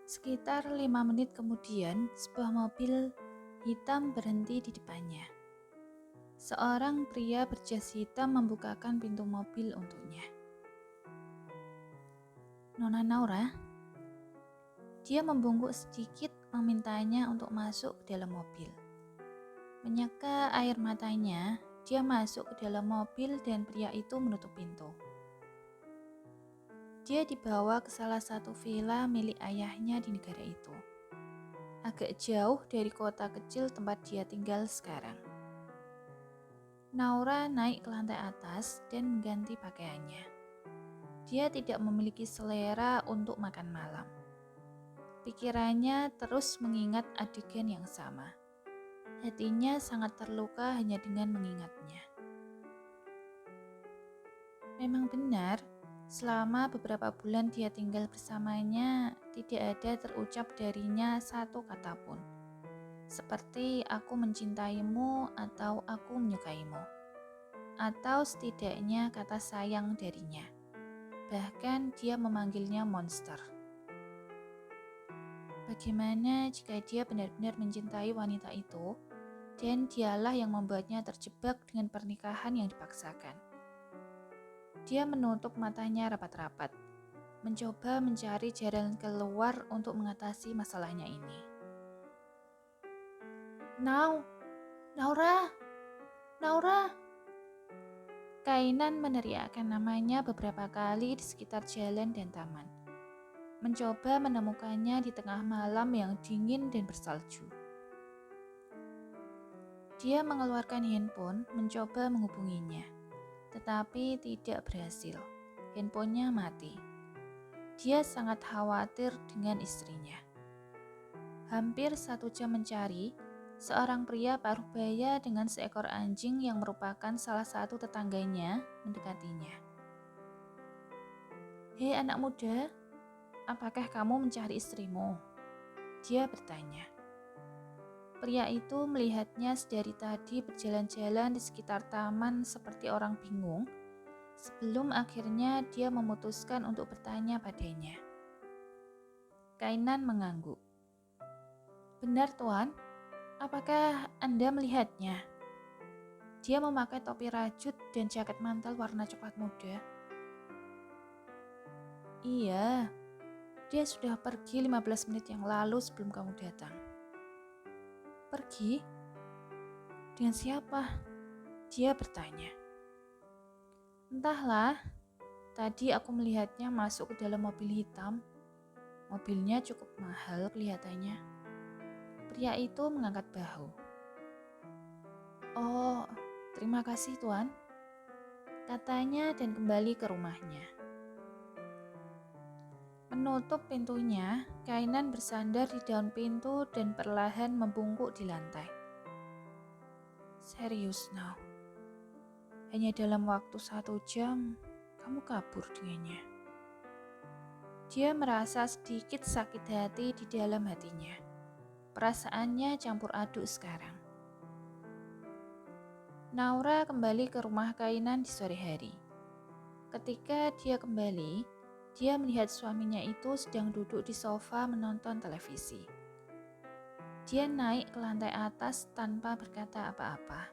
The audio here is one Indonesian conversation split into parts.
Sekitar 5 menit kemudian, sebuah mobil hitam berhenti di depannya. Seorang pria berjas hitam membukakan pintu mobil untuknya. "Nona Naura?" Dia membungkuk sedikit memintanya untuk masuk ke dalam mobil. Menyeka air matanya, dia masuk ke dalam mobil dan pria itu menutup pintu. Dia dibawa ke salah satu villa milik ayahnya di negara itu. Agak jauh dari kota kecil tempat dia tinggal sekarang. Naura naik ke lantai atas dan mengganti pakaiannya. Dia tidak memiliki selera untuk makan malam. Pikirannya terus mengingat adegan yang sama. Hatinya sangat terluka hanya dengan mengingatnya. Memang benar, selama beberapa bulan dia tinggal bersamanya, tidak ada terucap darinya satu kata pun. Seperti "aku mencintaimu" atau "aku menyukaimu". Atau setidaknya kata sayang darinya. Bahkan dia memanggilnya monster. Bagaimana jika dia benar-benar mencintai wanita itu, dan dialah yang membuatnya terjebak dengan pernikahan yang dipaksakan? Dia menutup matanya rapat-rapat, mencoba mencari jalan keluar untuk mengatasi masalahnya ini. Naura! Naura! Kainan meneriakkan namanya beberapa kali di sekitar jalan dan taman. Mencoba menemukannya di tengah malam yang dingin dan bersalju. Dia mengeluarkan handphone, mencoba menghubunginya, tetapi tidak berhasil. Handphonenya mati. Dia sangat khawatir dengan istrinya. Hampir 1 jam mencari, seorang pria paruh baya dengan seekor anjing yang merupakan salah satu tetangganya mendekatinya. "Hei anak muda, apakah kamu mencari istrimu?" Dia bertanya. Pria itu melihatnya sedari tadi berjalan-jalan di sekitar taman seperti orang bingung, sebelum akhirnya dia memutuskan untuk bertanya padanya. Kainan mengangguk. "Benar Tuan, apakah Anda melihatnya?" Dia memakai topi rajut dan jaket mantel warna coklat muda. "Iya, dia sudah pergi 15 menit yang lalu sebelum kamu datang." "Pergi? Dengan siapa?" Dia bertanya. "Entahlah, tadi aku melihatnya masuk ke dalam mobil hitam. Mobilnya cukup mahal kelihatannya." Pria itu mengangkat bahu. "Oh, terima kasih Tuan," katanya dan kembali ke rumahnya. Menutup pintunya, Kainan bersandar di daun pintu dan perlahan membungkuk di lantai. "Serius, Now? Hanya dalam waktu 1 jam, kamu kabur dengannya?" Dia merasa sedikit sakit hati di dalam hatinya. Perasaannya campur aduk sekarang. Naura kembali ke rumah Kainan di sore hari. Ketika dia kembali, dia melihat suaminya itu sedang duduk di sofa menonton televisi. Dia naik ke lantai atas tanpa berkata apa-apa.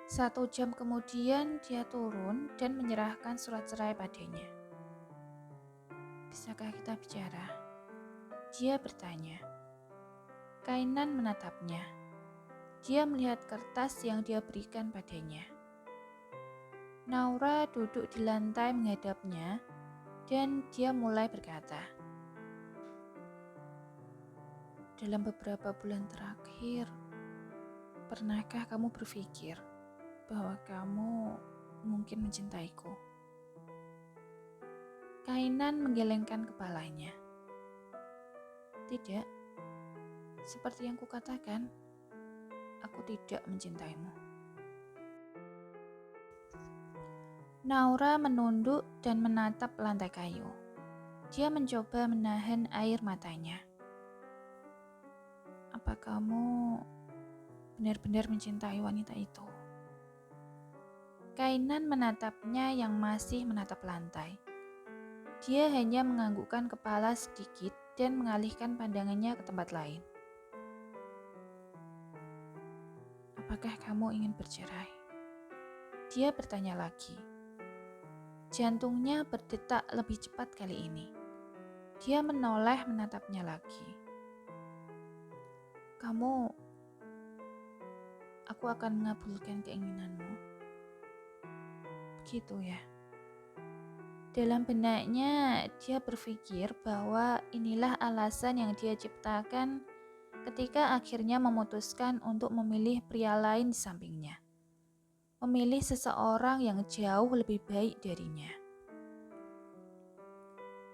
1 jam kemudian dia turun dan menyerahkan surat cerai padanya. "Bisakah kita bicara?" Dia bertanya. Kainan menatapnya. Dia melihat kertas yang dia berikan padanya. Naura duduk di lantai menghadapnya dan dia mulai berkata, "Dalam beberapa bulan terakhir, pernahkah kamu berpikir bahwa kamu mungkin mencintaiku?" Kainan menggelengkan kepalanya. "Tidak, seperti yang kukatakan, aku tidak mencintaimu." Naura menunduk dan menatap lantai kayu. Dia mencoba menahan air matanya. "Apa kamu benar-benar mencintai wanita itu?" Kainan menatapnya yang masih menatap lantai. Dia hanya menganggukkan kepala sedikit dan mengalihkan pandangannya ke tempat lain. Apakah kamu ingin bercerai? Dia bertanya lagi. Jantungnya berdetak lebih cepat kali ini. Dia menoleh menatapnya lagi. Aku akan mengabulkan keinginanmu. Begitu ya. Dalam benaknya, dia berpikir bahwa inilah alasan yang dia ciptakan ketika akhirnya memutuskan untuk memilih pria lain di sampingnya. Memilih seseorang yang jauh lebih baik darinya.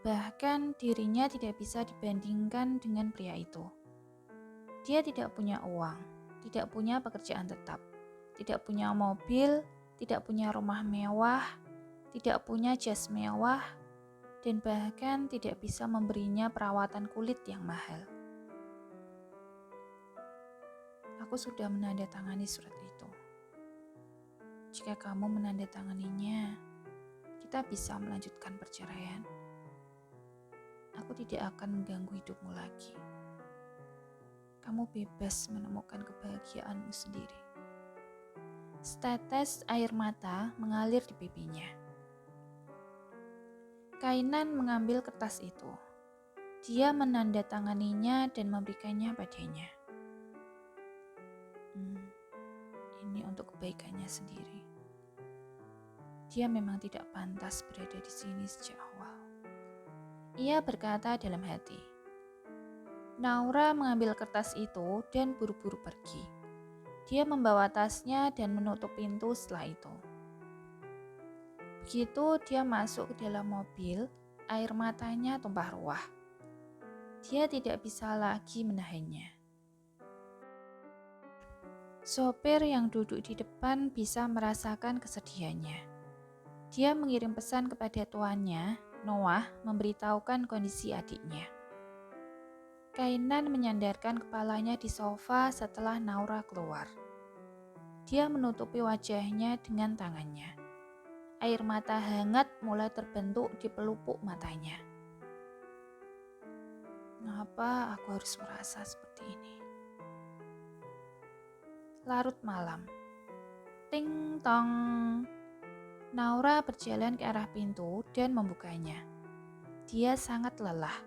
Bahkan dirinya tidak bisa dibandingkan dengan pria itu. Dia tidak punya uang, tidak punya pekerjaan tetap, tidak punya mobil, tidak punya rumah mewah, tidak punya jas mewah, dan bahkan tidak bisa memberinya perawatan kulit yang mahal. Aku sudah menandatangani surat itu. Jika kamu menandatanganinya, kita bisa melanjutkan perceraian. Aku tidak akan mengganggu hidupmu lagi. Kamu bebas menemukan kebahagiaanmu sendiri. Setetes air mata mengalir di pipinya. Kainan mengambil kertas itu. Dia menandatanganinya dan memberikannya padanya. Ini untuk kebaikannya sendiri. Dia memang tidak pantas berada di sini sejak awal. Ia berkata dalam hati. Naura mengambil kertas itu dan buru-buru pergi. Dia membawa tasnya dan menutup pintu setelah itu. Begitu dia masuk ke dalam mobil, air matanya tumpah ruah. Dia tidak bisa lagi menahannya. Sopir yang duduk di depan bisa merasakan kesedihannya. Dia mengirim pesan kepada tuannya, Noah, memberitahukan kondisi adiknya. Kainan menyandarkan kepalanya di sofa setelah Naura keluar. Dia menutupi wajahnya dengan tangannya. Air mata hangat mulai terbentuk di pelupuk matanya. Mengapa aku harus merasa seperti ini? Larut malam. Ting tong. Naura berjalan ke arah pintu dan membukanya. Dia sangat lelah.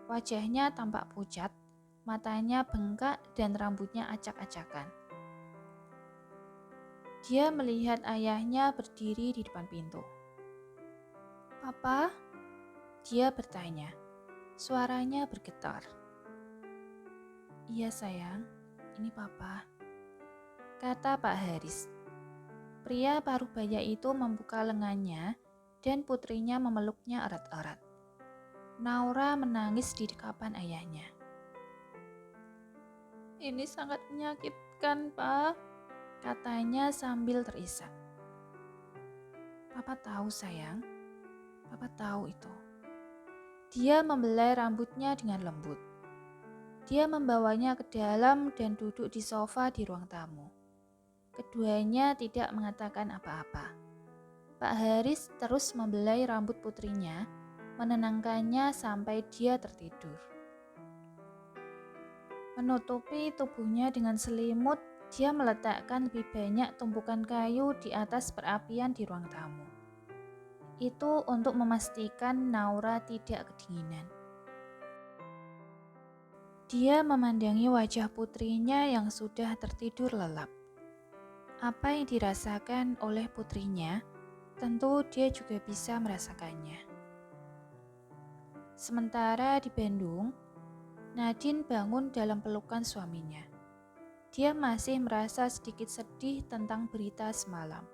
Wajahnya tampak pucat, matanya bengkak dan rambutnya acak-acakan. Dia melihat ayahnya berdiri di depan pintu. "Papa?" Dia bertanya. Suaranya bergetar. "Iya sayang, ini Papa," kata Pak Haris. Pria paruh-baya itu membuka lengannya dan putrinya memeluknya erat-erat. Naura menangis di dekapan ayahnya. "Ini sangat menyakitkan, Pak," katanya sambil terisak. "Papa tahu sayang, Papa tahu itu." Dia membelai rambutnya dengan lembut. Dia membawanya ke dalam dan duduk di sofa di ruang tamu. Keduanya tidak mengatakan apa-apa. Pak Haris terus membelai rambut putrinya, menenangkannya sampai dia tertidur. Menutupi tubuhnya dengan selimut, dia meletakkan lebih banyak tumpukan kayu di atas perapian di ruang tamu. Itu untuk memastikan Naura tidak kedinginan. Dia memandangi wajah putrinya yang sudah tertidur lelap. Apa yang dirasakan oleh putrinya, tentu dia juga bisa merasakannya. Sementara di Bandung, Nadine bangun dalam pelukan suaminya. Dia masih merasa sedikit sedih tentang berita semalam.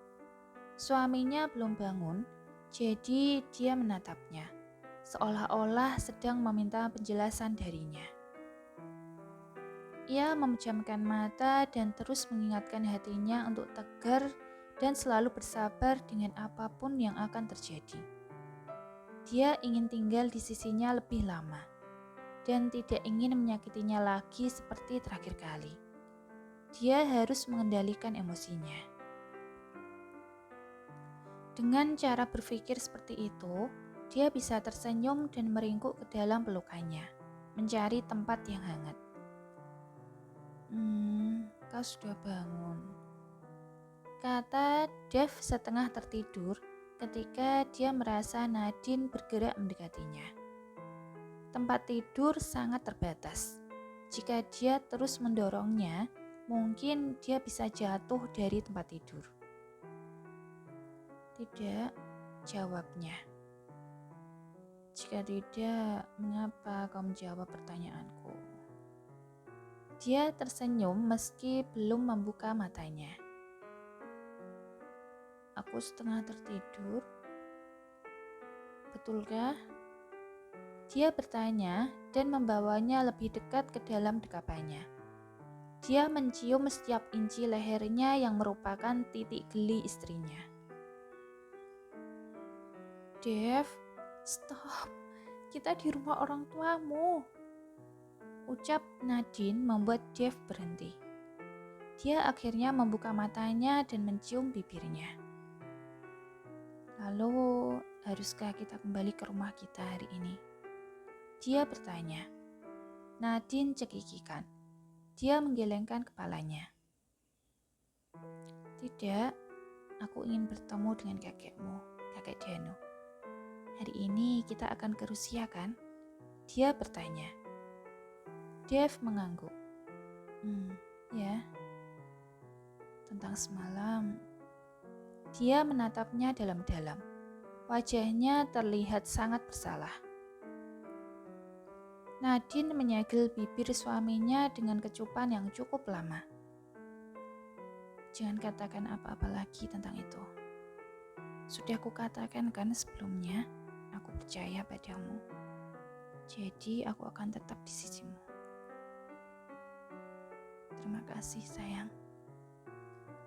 Suaminya belum bangun, jadi dia menatapnya, seolah-olah sedang meminta penjelasan darinya. Ia memejamkan mata dan terus mengingatkan hatinya untuk tegar dan selalu bersabar dengan apapun yang akan terjadi. Dia ingin tinggal di sisinya lebih lama dan tidak ingin menyakitinya lagi seperti terakhir kali. Dia harus mengendalikan emosinya. Dengan cara berpikir seperti itu, dia bisa tersenyum dan meringkuk ke dalam pelukannya, mencari tempat yang hangat. Kau sudah bangun, kata Dev setengah tertidur ketika dia merasa Nadine bergerak mendekatinya. Tempat tidur sangat terbatas. Jika dia terus mendorongnya, mungkin dia bisa jatuh dari tempat tidur. Tidak, jawabnya. Jika tidak, mengapa kau menjawab pertanyaanku? Dia tersenyum meski belum membuka matanya. Aku setengah tertidur. Betulkah? Dia bertanya dan membawanya lebih dekat ke dalam dekapannya. Dia mencium setiap inci lehernya yang merupakan titik geli istrinya. Dev, stop. Kita di rumah orang tuamu. Ucap Nadine membuat Dev berhenti. Dia akhirnya membuka matanya dan mencium bibirnya. Lalu, haruskah kita kembali ke rumah kita hari ini? Dia bertanya. Nadine cekikikan. Dia menggelengkan kepalanya. Tidak, aku ingin bertemu dengan kakekmu, kakek Dano. Hari ini kita akan ke Rusia kan? Dia bertanya. Dev mengangguk. Ya. Tentang semalam. Dia menatapnya dalam-dalam. Wajahnya terlihat sangat bersalah. Nadine menyegel bibir suaminya dengan kecupan yang cukup lama. Jangan katakan apa-apa lagi tentang itu. Sudah aku katakan kan sebelumnya, aku percaya padamu. Jadi aku akan tetap di sisimu. Terima kasih sayang.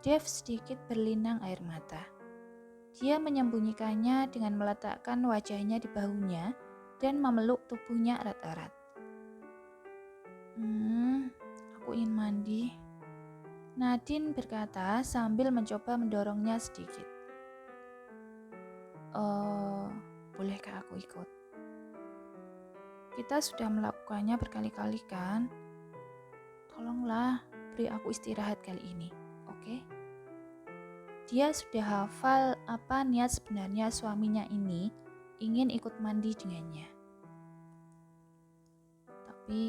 Dev sedikit berlinang air mata. Dia menyembunyikannya dengan meletakkan wajahnya di bahunya dan memeluk tubuhnya erat-erat. Aku ingin mandi. Nadine berkata sambil mencoba mendorongnya sedikit. Bolehkah aku ikut? Kita sudah melakukannya berkali-kali kan? Tolonglah, beri aku istirahat kali ini, oke? Dia sudah hafal apa niat sebenarnya suaminya ini ingin ikut mandi dengannya. Tapi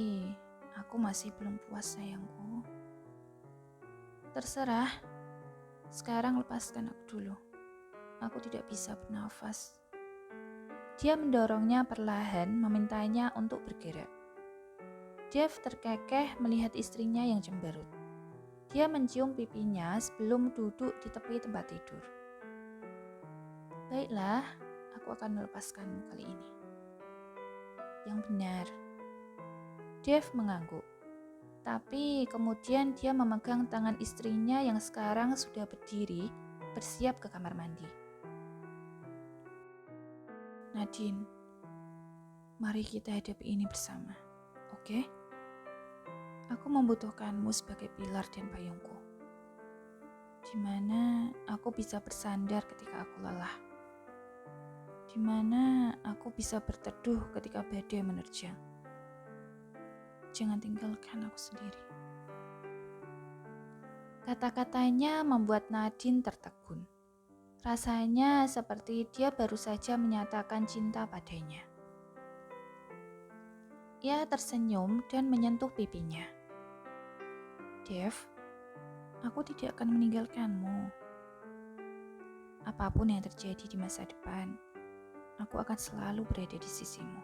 aku masih belum puas sayangku. Terserah, sekarang lepaskan aku dulu. Aku tidak bisa bernafas. Dia mendorongnya perlahan, memintanya untuk bergerak. Dev terkekeh melihat istrinya yang cemberut. Dia mencium pipinya sebelum duduk di tepi tempat tidur. Baiklah, aku akan melepaskanmu kali ini. Yang benar. Dev mengangguk. Tapi kemudian dia memegang tangan istrinya yang sekarang sudah berdiri, bersiap ke kamar mandi. Nadine, mari kita hadapi ini bersama, oke? Aku membutuhkanmu sebagai pilar dan payungku, di mana aku bisa bersandar ketika aku lelah, di mana aku bisa berteduh ketika badai menerjang. Jangan tinggalkan aku sendiri. Kata-katanya membuat Nadine tertegun. Rasanya seperti dia baru saja menyatakan cinta padanya. Ia tersenyum dan menyentuh pipinya. Dev, aku tidak akan meninggalkanmu. Apapun yang terjadi di masa depan, aku akan selalu berada di sisimu.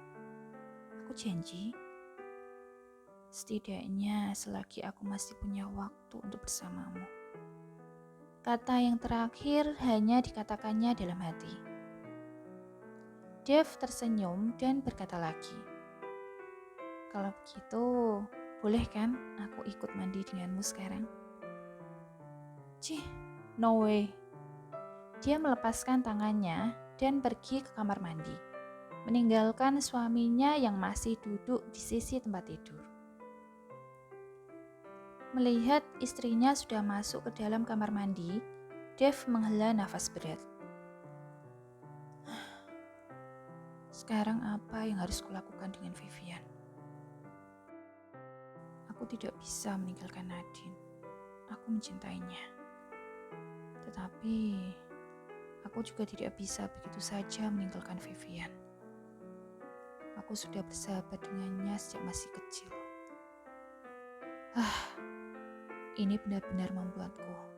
Aku janji. Setidaknya selagi aku masih punya waktu untuk bersamamu. Kata yang terakhir hanya dikatakannya dalam hati. Dev tersenyum dan berkata lagi, kalau begitu, boleh kan aku ikut mandi denganmu sekarang? Cih, no way. Dia melepaskan tangannya dan pergi ke kamar mandi, meninggalkan suaminya yang masih duduk di sisi tempat tidur. Melihat istrinya sudah masuk ke dalam kamar mandi, Dev menghela nafas berat. Sekarang apa yang harus kulakukan dengan Vivian? Aku tidak bisa meninggalkan Nadine. Aku mencintainya. Tetapi aku juga tidak bisa begitu saja meninggalkan Vivian. Aku sudah bersahabat dengannya sejak masih kecil. Ini benar-benar membuatku